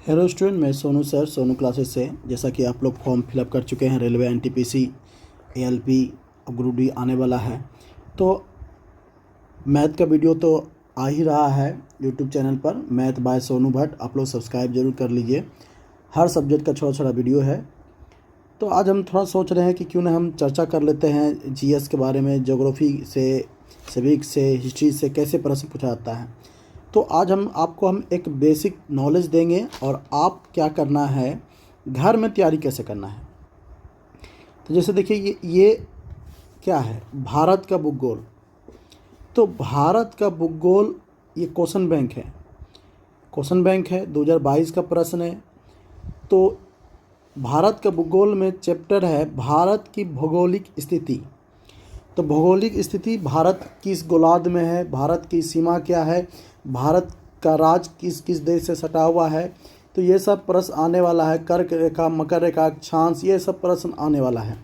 Hello student, मैं Sonu sir, Sonu classes से। जैसा कि आप लोग फॉर्म फिलअप कर चुके हैं, रेलवे एनटीपीसी एएलपी और ग्रुप डी आने वाला है, तो मैथ का वीडियो तो आ ही रहा है यूट्यूब चैनल पर, मैथ बाय सोनू भट्ट। आप लोग सब्सक्राइब जरूर कर लीजिए। हर सब्जेक्ट का छोटा छोटा वीडियो है। तो आज हम थोड़ा सोच रहे हैं कि क्यों ना हम चर्चा कर लेते हैं जीएस के बारे में, ज्योग्राफी से, सिविक्स से, हिस्ट्री से कैसे प्रश्न पूछा जाता है। तो आज हम एक बेसिक नॉलेज देंगे और आप क्या करना है, घर में तैयारी कैसे करना है। तो जैसे देखिए, ये क्या है, भारत का भूगोल। तो भारत का भूगोल ये क्वेश्चन बैंक है, 2022 का प्रश्न है। तो भारत का भूगोल में चैप्टर है भारत की भौगोलिक स्थिति। तो भौगोलिक स्थिति, भारत किस गोलार्ध में है, भारत की सीमा क्या है, भारत का राज्य किस किस देश से सटा हुआ है। तो ये सब प्रश्न आने वाला है। कर्क रेखा, मकर रेखा, अक्षांश, ये सब प्रश्न आने वाला है।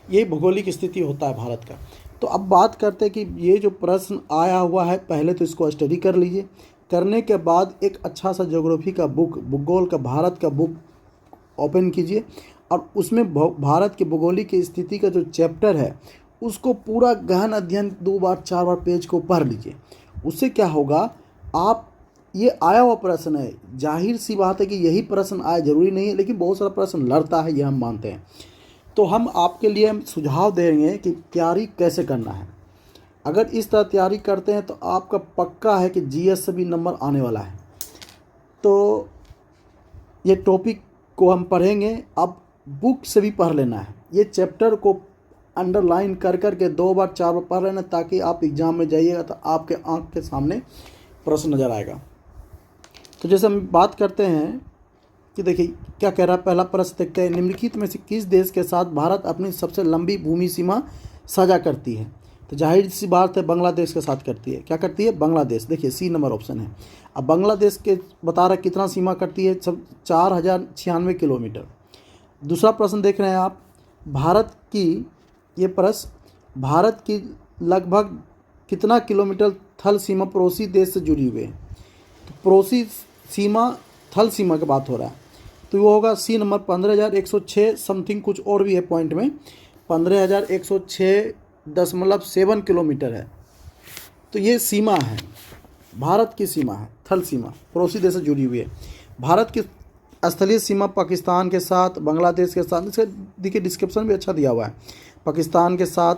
ये भौगोलिक स्थिति होता है भारत का। तो अब बात करते हैं कि ये जो प्रश्न आया हुआ है, पहले तो इसको स्टडी कर लीजिए। करने के बाद एक अच्छा सा ज्योग्राफी का बुक, भूगोल का, भारत का बुक ओपन कीजिए और उसमें भारत की भौगोलिक स्थिति का जो चैप्टर है उसको पूरा गहन अध्ययन 2 बार 4 बार पेज को पढ़ लीजिए। उससे क्या होगा, आप, ये आया हुआ प्रश्न है, जाहिर सी बात है कि यही प्रश्न आया, जरूरी नहीं है, लेकिन बहुत सारा प्रश्न लड़ता है, ये हम मानते हैं। तो हम आपके लिए सुझाव देंगे कि तैयारी कैसे करना है। अगर इस तरह तैयारी करते हैं तो आपका पक्का है कि जीएस से भी नंबर आने वाला है। तो ये टॉपिक को हम पढ़ेंगे। अब बुक से भी पढ़ लेना है, ये चैप्टर को अंडरलाइन कर कर के 2 बार 4 बार पढ़ लेना, ताकि आप एग्ज़ाम में जाइएगा तो आपके आंख के सामने प्रश्न नज़र आएगा। तो जैसे हम बात करते हैं कि देखिए क्या कह रहा है। पहला प्रश्न देखते हैं, निम्नलिखित में से किस देश के साथ भारत अपनी सबसे लंबी भूमि सीमा साझा करती है। तो जाहिर सी बात है, बांग्लादेश के साथ करती है। क्या करती है? बांग्लादेश। देखिए सी नंबर ऑप्शन है। अब बांग्लादेश के बता रहा कितना सीमा करती है, सब 4096 किलोमीटर। दूसरा प्रश्न देख रहे हैं आप, भारत की, ये प्रश्न, भारत की लगभग कितना किलोमीटर थल सीमा पड़ोसी देश से जुड़ी हुई है। तो पड़ोसी सीमा, थल सीमा की बात हो रहा है, तो वो होगा सी नंबर 15,106 समथिंग, कुछ और भी है पॉइंट में, 15,106.7 किलोमीटर है। तो ये सीमा है, भारत की सीमा है, थल सीमा, पड़ोसी देश से जुड़ी हुई है। भारत की स्थलीय सीमा पाकिस्तान के साथ, बांग्लादेश के साथ, इसका देखिए डिस्क्रिप्शन भी अच्छा दिया हुआ है, पाकिस्तान के साथ,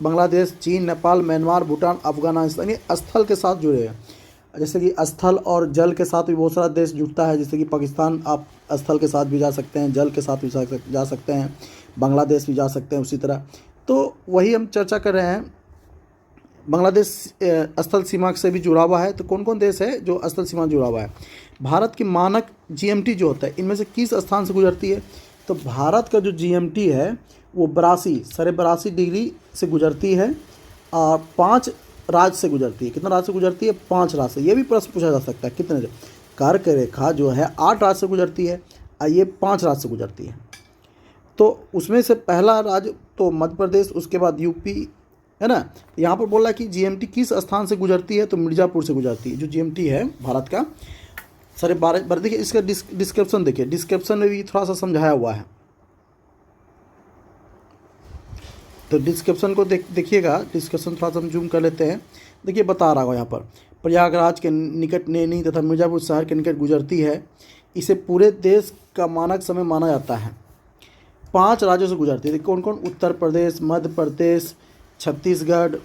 बांग्लादेश, चीन, नेपाल, म्यांमार, भूटान, अफगानिस्तान, ये स्थल के साथ जुड़े हैं। जैसे कि स्थल और जल के साथ भी बहुत सारा देश जुड़ता है। जैसे कि पाकिस्तान आप स्थल के साथ भी जा सकते हैं, जल के साथ भी जा सकते हैं, बांग्लादेश भी जा सकते हैं उसी तरह। तो वही हम चर्चा कर रहे हैं। बांग्लादेश स्थल सीमा से भी जुड़ा हुआ है। तो कौन कौन देश है जो स्थल सीमा जुड़ा हुआ है। भारत की मानक जीएमटी जो होता है, इनमें से किस स्थान से गुजरती है। तो भारत का जो जीएमटी है वो 82 डिग्री से गुजरती है और 5 राज्य से गुजरती है। कितना राज्य से गुजरती है? 5 राज्य से। ये भी प्रश्न पूछा जा सकता है, कितने, कर्क रेखा जो है 8 राज्य से गुजरती है और ये 5 राज्य से गुजरती है। तो उसमें से पहला राज्य तो मध्य प्रदेश, उसके बाद यूपी, है ना। यहाँ पर बोल रहा है कि जीएमटी किस स्थान से गुजरती है, तो मिर्ज़ापुर से गुजरती है, जो जीएमटी है भारत का। सारे 12 देखिए, इसका डिस्क्रिप्शन देखिए, डिस्क्रिप्शन में भी थोड़ा सा समझाया हुआ है। तो डिस्क्रिप्शन को देखिएगा, डिस्क्रिप्शन थोड़ा सा हम जूम कर लेते हैं। देखिए बता रहा हूँ यहाँ पर, प्रयागराज के निकट नैनी तथा मिर्ज़ापुर शहर के निकट गुजरती है। इसे पूरे देश का मानक समय माना जाता है। 5 राज्यों से गुजरती है। कौन कौन? उत्तर प्रदेश, मध्य प्रदेश, छत्तीसगढ़।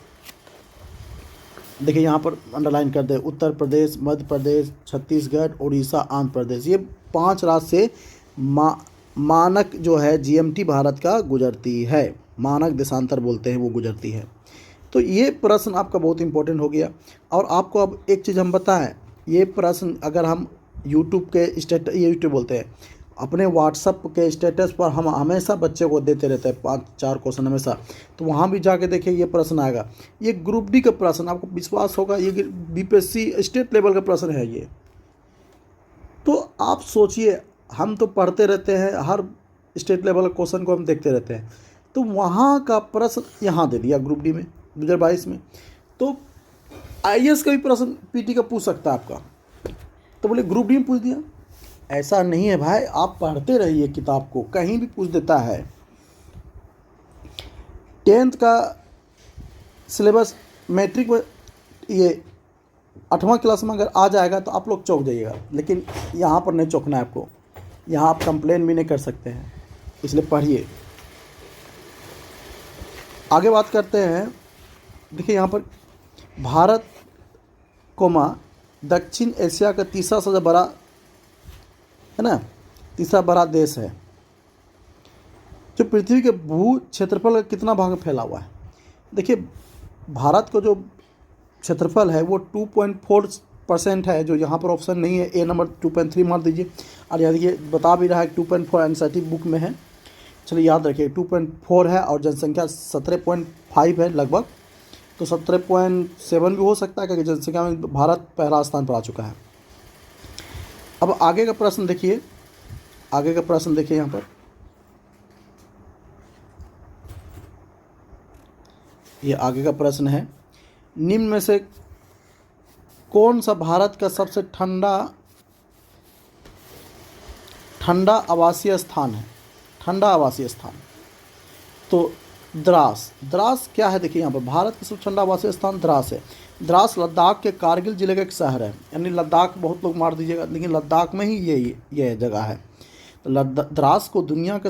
देखिए यहाँ पर अंडरलाइन कर दे, उत्तर प्रदेश, मध्य प्रदेश, छत्तीसगढ़, उड़ीसा, आंध्र प्रदेश, ये 5 राज्य से मानक जो है जीएमटी भारत का गुजरती है। मानक देशांतर बोलते हैं, वो गुजरती है। तो ये प्रश्न आपका बहुत इंपॉर्टेंट हो गया। और आपको अब एक चीज़ हम बताएं, ये प्रश्न अगर हम यूट्यूब के यूट्यूब बोलते हैं, अपने व्हाट्सअप के स्टेटस पर हम हमेशा बच्चे को देते रहते हैं 5-4 क्वेश्चन हमेशा। तो वहाँ भी जाके देखिए, ये प्रश्न आएगा। ये ग्रुप डी का प्रश्न, आपको विश्वास होगा ये बीपीएससी स्टेट लेवल का प्रश्न है ये। तो आप सोचिए, हम तो पढ़ते रहते हैं, हर स्टेट लेवल का क्वेश्चन को हम देखते रहते हैं, तो वहाँ का प्रश्न यहाँ दे दिया ग्रुप डी में 2022 में। तो आईएएस का भी प्रश्न पीटी का पूछ सकता है आपका, तो बोले ग्रुप डी में पूछ दिया। ऐसा नहीं है भाई, आप पढ़ते रहिए किताब को, कहीं भी पूछ देता है। 10th का सिलेबस मैट्रिक में ये 8वां क्लास में अगर आ जाएगा तो आप लोग चौंक जाइएगा, लेकिन यहाँ पर नहीं चौंकना है आपको। यहाँ आप कंप्लेन भी नहीं कर सकते हैं, इसलिए पढ़िए। आगे बात करते हैं। देखिए यहाँ पर भारत दक्षिण एशिया का तीसरा सबसे बड़ा है ना, तीसरा बड़ा देश है। जो पृथ्वी के भू क्षेत्रफल का कितना भाग में फैला हुआ है? देखिए भारत का जो क्षेत्रफल है वो 2.4% है, जो यहाँ पर ऑप्शन नहीं है। ए नंबर 2.3 मार दीजिए। और याद ये बता भी रहा है 2.4 एनसीईआरटी बुक में है। चलिए याद रखिए 2.4 है और जनसंख्या 17.5 है लगभग, तो 17.7 भी हो सकता है, क्योंकि जनसंख्या में भारत पहला स्थान पर आ चुका है। अब आगे का प्रश्न देखिए, आगे का प्रश्न देखिए यहाँ पर, ये आगे का प्रश्न है, निम्न में से कौन सा भारत का सबसे ठंडा आवासीय स्थान है? ठंडा आवासीय स्थान तो द्रास क्या है? देखिए यहाँ पर भारत का सबसे ठंडा आवासीय स्थान द्रास है। द्रास लद्दाख के कारगिल जिले का एक शहर है, यानी लद्दाख बहुत लोग मार दीजिएगा, लेकिन लद्दाख में ही ये जगह है। तो द्रास को दुनिया के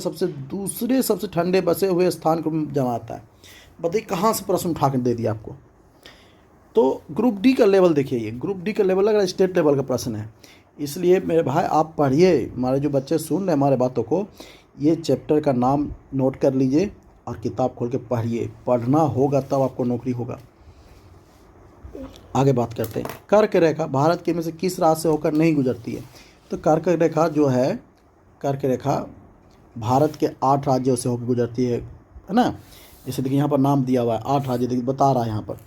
दूसरे सबसे ठंडे बसे हुए स्थान को जाना जाता है। बताइए कहाँ से प्रश्न उठा कर दे दिया आपको। तो ग्रुप डी का लेवल देखिए, ये ग्रुप डी का लेवल लग रहा है, स्टेट लेवल का प्रश्न है। इसलिए मेरे भाई आप पढ़िए, हमारे जो बच्चे सुन रहे हैं हमारे बातों को, ये चैप्टर का नाम नोट कर लीजिए और किताब खोल के पढ़िए। पढ़ना होगा तब आपको नौकरी होगा। आगे बात करते हैं। कर्क रेखा भारत के में से किस राज्य से होकर नहीं गुजरती है? तो कर्क रेखा जो है, कर्क रेखा भारत के 8 राज्यों से होकर गुजरती है ना। जैसे देखिए यहाँ पर नाम दिया हुआ है 8 राज्य, देखिए बता रहा है यहाँ पर।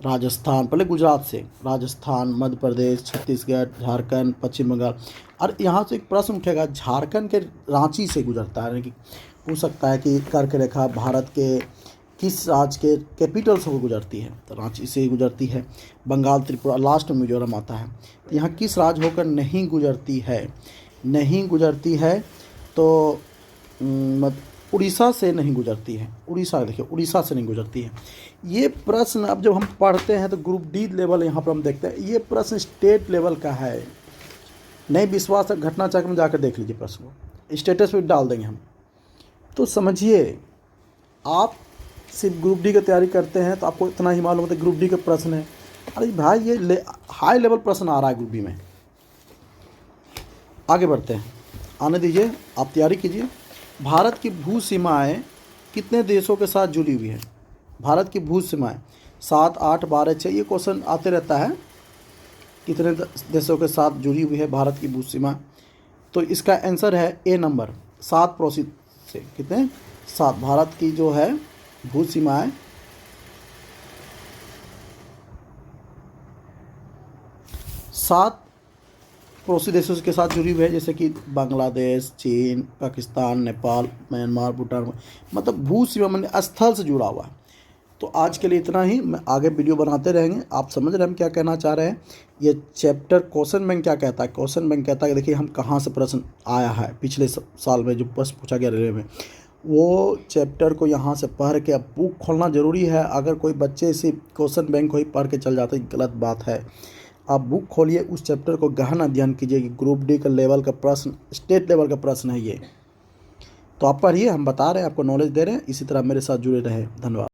राजस्थान, पहले गुजरात से, राजस्थान, मध्य प्रदेश, छत्तीसगढ़, झारखंड, पश्चिम बंगाल। और यहाँ से एक प्रश्न उठेगा, झारखंड के रांची से गुजरता है, यानी कि पूछ सकता है कि कर्क रेखा भारत के किस राज्य के कैपिटल से गुजरती है? तो रांची से गुजरती है। बंगाल, त्रिपुरा, लास्ट में मिजोरम आता है। तो यहाँ किस राज्य होकर नहीं गुजरती है? नहीं गुजरती है तो उड़ीसा से नहीं गुजरती है। उड़ीसा, देखिए उड़ीसा से नहीं गुजरती है। ये प्रश्न अब जब हम पढ़ते हैं तो ग्रुप डी लेवल यहाँ पर हम देखते हैं, ये प्रश्न स्टेट लेवल का है। नहीं विश्वास है, घटना चक्र में जाकर देख लीजिए प्रश्न को, स्टेटस पे डाल देंगे हम। तो समझिए, आप सिर्फ ग्रुप डी की तैयारी करते हैं तो आपको इतना ही मालूम होता है ग्रुप डी का प्रश्न है। अरे भाई ये हाई लेवल प्रश्न आ रहा है ग्रुप डी में। आगे बढ़ते हैं, आने दीजिए, आप तैयारी कीजिए। भारत की भू सीमाएँ कितने देशों के साथ जुड़ी हुई है? भारत की भू सीमाएँ 7, 8, 12, 6, ये क्वेश्चन आते रहता है, कितने देशों के साथ जुड़ी हुई है भारत की भू सीमा? तो इसका आंसर है ए नंबर 7 पड़ोसी से। कितने? 7। भारत की जो है भू सीमाएँ 7 पड़ोसी देशों के साथ जुड़ी हुई है, जैसे कि बांग्लादेश, चीन, पाकिस्तान, नेपाल, म्यांमार, भूटान। मतलब भू सीमा माने स्थल से जुड़ा हुआ है। तो आज के लिए इतना ही, मैं आगे वीडियो बनाते रहेंगे। आप समझ रहे हैं हम क्या कहना चाह रहे हैं। ये चैप्टर क्वेश्चन बैंक क्या कहता है? क्वेश्चन बैंक कहता है कि देखिए हम कहाँ से प्रश्न आया है पिछले साल में जो प्रश्न पूछा गया रेलवे में, वो चैप्टर को यहाँ से पढ़ के अब बुक खोलना ज़रूरी है। अगर कोई बच्चे इसी क्वेश्चन बैंक को ही पढ़ के चल जाते, गलत बात है। आप बुक खोलिए, उस चैप्टर को गहन अध्ययन कीजिए कि ग्रुप डी का लेवल का प्रश्न, स्टेट लेवल का प्रश्न है ये। तो आप पढ़िए, हम बता रहे हैं, आपको नॉलेज दे रहे हैं। इसी तरह मेरे साथ जुड़े रहे। धन्यवाद।